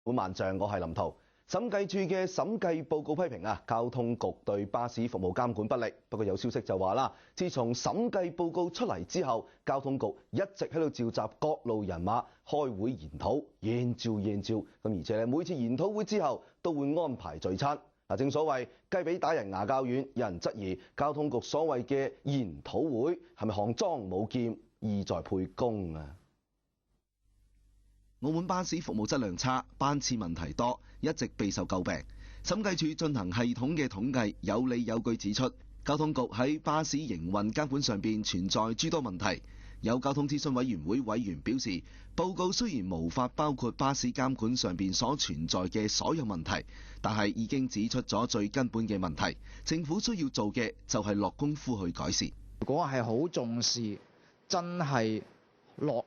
本萬象，我係林濤。審計署嘅審計報告批評交通局對巴士服務監管不力。不過有消息就話啦，自從審計報告出嚟之後，交通局一直喺度召集各路人馬開會研討，應招。而且每次研討會之後都會安排聚餐。正所謂雞髀打人牙較軟，有人質疑交通局所謂嘅研討會係咪項莊舞劍，意在沛公啊？澳門巴士服務質量差，班次問題多，一直備受詬病。審計署進行系統嘅統計，有理有據指出，交通局喺巴士營運監管上邊存在諸多問題。有交通諮詢委員會委員表示，報告雖然無法包括巴士監管上邊所存在嘅所有問題，但係已經指出咗最根本嘅問題。政府需要做嘅就係落功夫去改善。如果係好重視，真係落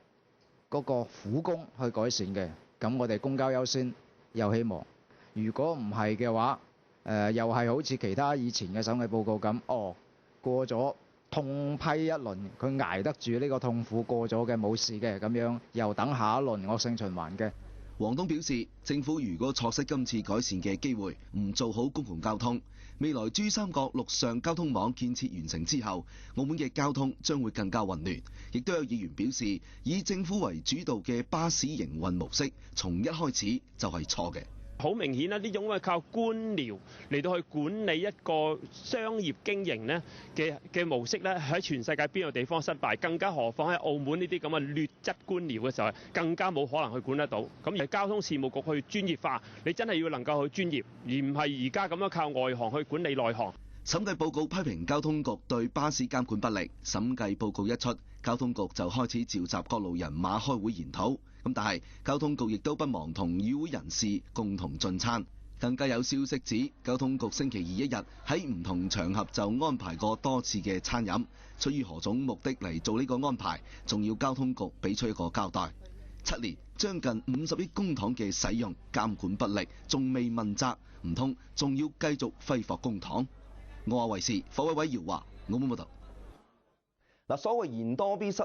嗰個苦工去改善嘅，咁我哋公交優先有希望。如果唔係嘅話，又係好似其他以前嘅審計報告咁，過咗痛批一輪，佢捱得住呢個痛苦，過咗嘅冇事嘅，咁樣又等下一輪惡性循環嘅。黃東表示，政府如果錯失今次改善嘅機會，唔做好公共交通，未來珠三角陸上交通網建設完成之後，澳門嘅交通將會更加混亂。亦都有議員表示，以政府為主導嘅巴士營運模式，從一開始就係錯嘅。好明顯啦，呢種係靠官僚嚟到去管理一個商業經營咧嘅模式咧，喺全世界邊個地方失敗？更加何況喺澳門呢啲咁嘅劣質官僚嘅時候，更加冇可能去管得到。咁而交通事務局去專業化，你真係要能夠去專業，而唔係而家咁樣靠外行去管理內行。審計報告批評交通局對巴士監管不力，審計報告一出，交通局就開始召集各路人馬開會研討。但係交通局亦都不忘同與會人士共同進餐。更加有消息指，交通局星期二一日喺唔同場合就安排過多次嘅餐飲。出於何種目的嚟做呢個安排，仲要交通局俾出一個交代。7年將近50億公帑嘅使用監管不力，仲未問責，唔通仲要繼續揮霍公帑？澳亞衛視霍偉偉、姚華，澳門報道。所謂言多必失